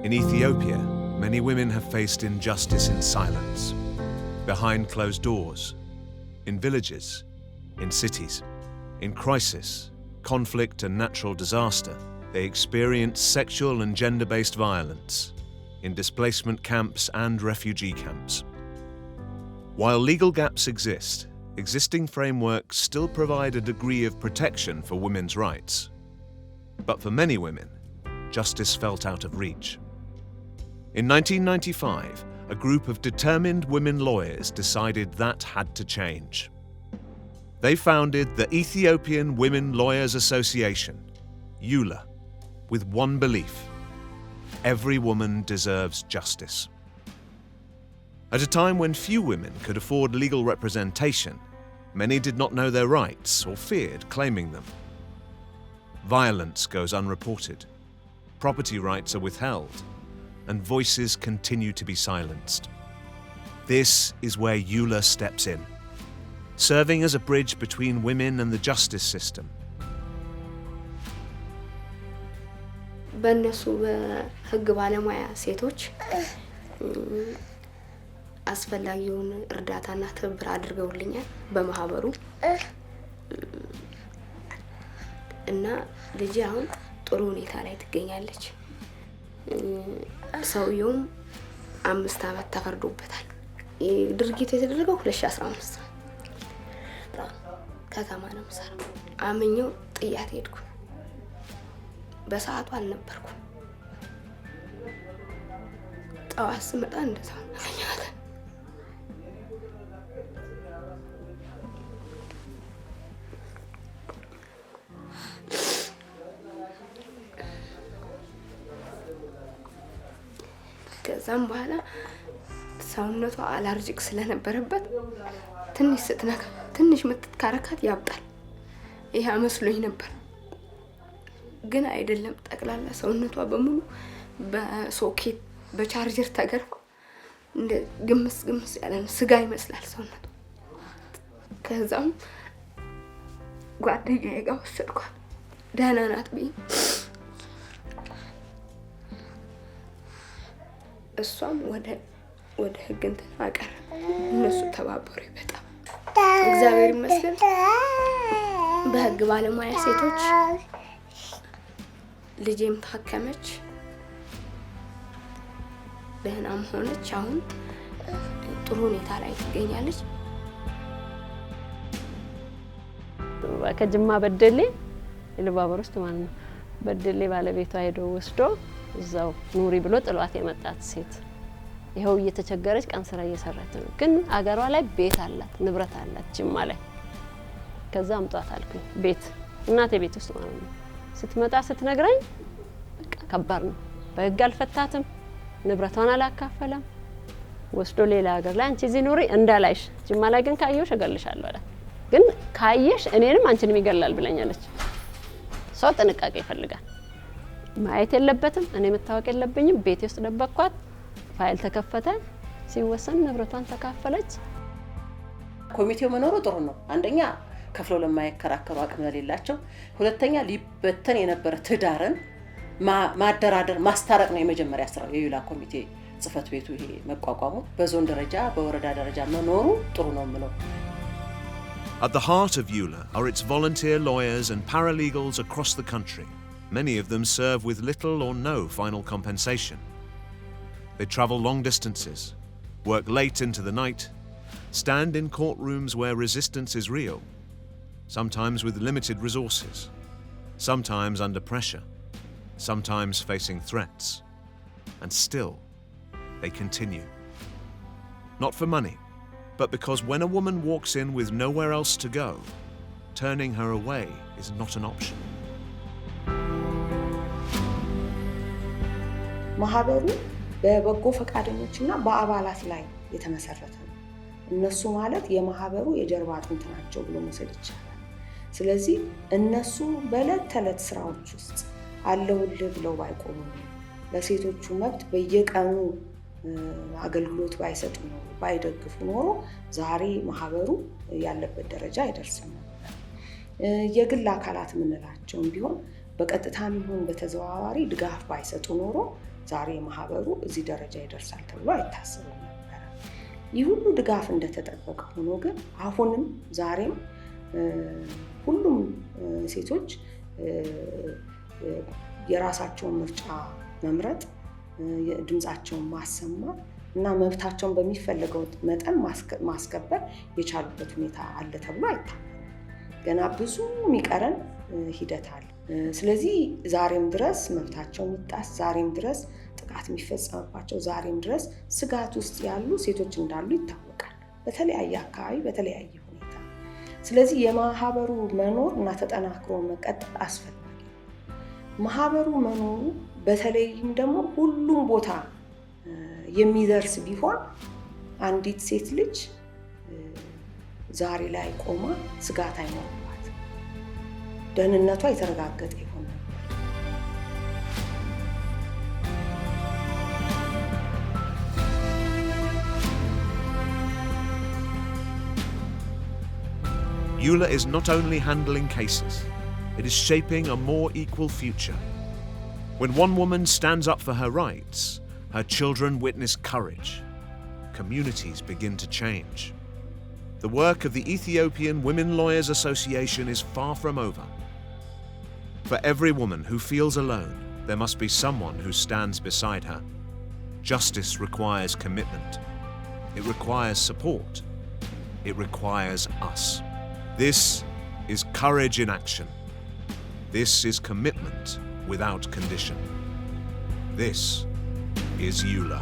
In Ethiopia, many women have faced injustice in silence, behind closed doors, in villages, in cities. In crisis, conflict and natural disaster, they experience sexual and gender-based violence in displacement camps and refugee camps. While legal gaps exist, existing frameworks still provide a degree of protection for women's rights. But for many women, justice felt out of reach. In 1995, a group of determined women lawyers decided that had to change. They founded the Ethiopian Women Lawyers Association, EWLA, with one belief: every woman deserves justice. At a time when few women could afford legal representation, many did not know their rights or feared claiming them. Violence goes unreported, property rights are withheld, and voices continue to be silenced. This is where EWLA steps in, serving as a bridge between women and the justice system. በእነሱ በህግ ባለሙያ ሴቶች አስፈላጊውን እርዳታና ትብብር አድርገውልኛል በማህበሩ እና ልጅ አሁን ጥሩ ሁኔታ ላይ ትገኛለች። ሰውየውም 5 ዓመት ተፈርዶበታል። ድርጊቱ የተደረገው 2015 ከተማ ነው ሰራ አመኘው ጥያት ሄድኩ። በሰዓቱ አልነበርኩም። ጠዋት ስመጣ እንደዛው አመኛለ። ከዛም በኋላ ሰውነቷ አለርጂክ ስለነበረበት ትንሽ ምትካረካት ያብጣል። ይሄ መስሎኝ ነበር፣ ግን አይደለም። ጠቅላላ ሰውነቷ በሙሉ በሶኬት በቻርጀር ተገርፎ እንደ ግምስ ያለ ስጋ ይመስላል ሰውነቷ። ከዛም ጓደኛዬ ጋር ወሰድኳት። ደህና ናት ብዬ እሷም ወደ ህግ እንትን አቀረብ። እነሱ ተባበሩ በጣም እግዚአብሔር ይመስገን። በህግ ባለሙያ ሴቶች ልጄም ታከመች፣ ደህናም ሆነች። አሁን ጥሩ ሁኔታ ላይ ትገኛለች። ከጅማ በደሌ ኢሉባቦር ውስጥ ማለት ነው። በደሌ ባለቤቷ ሄዶ ወስዶ እዛው ኑሪ ብሎ ጥሏት የመጣት ሴት ይሄው እየተቸገረች ቀን ስራ እየሰራች ነው። ግን አገሯ ላይ ቤት አላት፣ ንብረት አላት ጅማ ላይ። ከዛ አምጧት አልኩኝ ቤት እናቴ ቤት ውስጥ ማለት ነው። ስትመጣ ስትነግረኝ በቃ ከባድ ነው። በህግ አልፈታትም፣ ንብረቷን አላካፈለም። ወስዶ ሌላ ሀገር ላይ አንቺ እዚህ ኑሪ እንዳላይሽ፣ ጅማ ላይ ግን ካየሽ እገልሻለሁ አለ። ግን ካየሽ እኔንም አንቺንም ይገላል ብለኛለች። ሰው ጥንቃቄ ይፈልጋል። ማየት የለበትም፣ እኔ መታወቅ የለብኝም። ቤቴ ውስጥ ደበቅኳት። ፋይል ተከፈተ፣ ሲወሰን ንብረቷን ተካፈለች። ኮሚቴው መኖሩ ጥሩ ነው። አንደኛ ከፍለው ለማይከራከሩ አቅም ለሌላቸው፣ ሁለተኛ ሊበተን የነበረ ትዳርን ማደራደር ማስታረቅ ነው የመጀመሪያ ስራው። የዩላ ኮሚቴ ጽፈት ቤቱ ይሄ መቋቋሙ በዞን ደረጃ በወረዳ ደረጃ መኖሩ ጥሩ ነው ምለው። At the heart of EWLA are its volunteer lawyers and paralegals across the country. Many of them serve with little or no final compensation. They travel long distances, work late into the night, stand in courtrooms where resistance is real, sometimes with limited resources, sometimes under pressure, sometimes facing threats, and still they continue. Not for money, but because when a woman walks in with nowhere else to go, turning her away is not an option. ማህበሩ በበጎ ፈቃደኞችና በአባላት ላይ የተመሰረተ ነው። እነሱ ማለት የማህበሩ የጀርባ አጥንት ናቸው ብሎ መውሰድ ይቻላል። ስለዚህ እነሱ በዕለት ተዕለት ስራዎች ውስጥ አለውልህ ብለው ባይቆሙ፣ ለሴቶቹ መብት በየቀኑ አገልግሎት ባይሰጡ ነው ባይደግፉ ኖሮ ዛሬ ማህበሩ ያለበት ደረጃ አይደርስም ነበር። የግል አካላት ምንላቸውም ቢሆን በቀጥታም ይሁን በተዘዋዋሪ ድጋፍ ባይሰጡ ኖሮ ዛሬ ማህበሩ እዚህ ደረጃ ይደርሳል ተብሎ አይታሰብም ነበረ። ይህ ሁሉ ድጋፍ እንደተጠበቀ ሆኖ ግን አሁንም ዛሬም ሁሉም ሴቶች የራሳቸውን ምርጫ መምረጥ፣ ድምፃቸውን ማሰማት እና መብታቸውን በሚፈለገው መጠን ማስከበር የቻሉበት ሁኔታ አለ ተብሎ አይታመንም። ገና ብዙ የሚቀረን ሂደት አለ። ስለዚህ ዛሬም ድረስ መብታቸው የሚጣስ፣ ዛሬም ድረስ ጥቃት የሚፈጸምባቸው፣ ዛሬም ድረስ ስጋት ውስጥ ያሉ ሴቶች እንዳሉ ይታወቃል፣ በተለያየ አካባቢ በተለያየ ሁኔታ። ስለዚህ የማህበሩ መኖር እና ተጠናክሮ መቀጠል አስፈላጊ ነው። ማህበሩ መኖሩ በተለይም ደግሞ ሁሉም ቦታ የሚደርስ ቢሆን አንዲት ሴት ልጅ ዛሬ ላይ ቆማ ስጋት አይኖርባት፣ ደህንነቷ የተረጋገጠ ይሆን ነበር። EULA is not only handling cases, it is shaping a more equal future. When one woman stands up for her rights, her children witness courage. Communities begin to change. The work of the Ethiopian Women Lawyers Association is far from over. For every woman who feels alone, there must be someone who stands beside her. Justice requires commitment. It requires support. It requires us. This is courage in action. This is commitment without condition. This is EULA.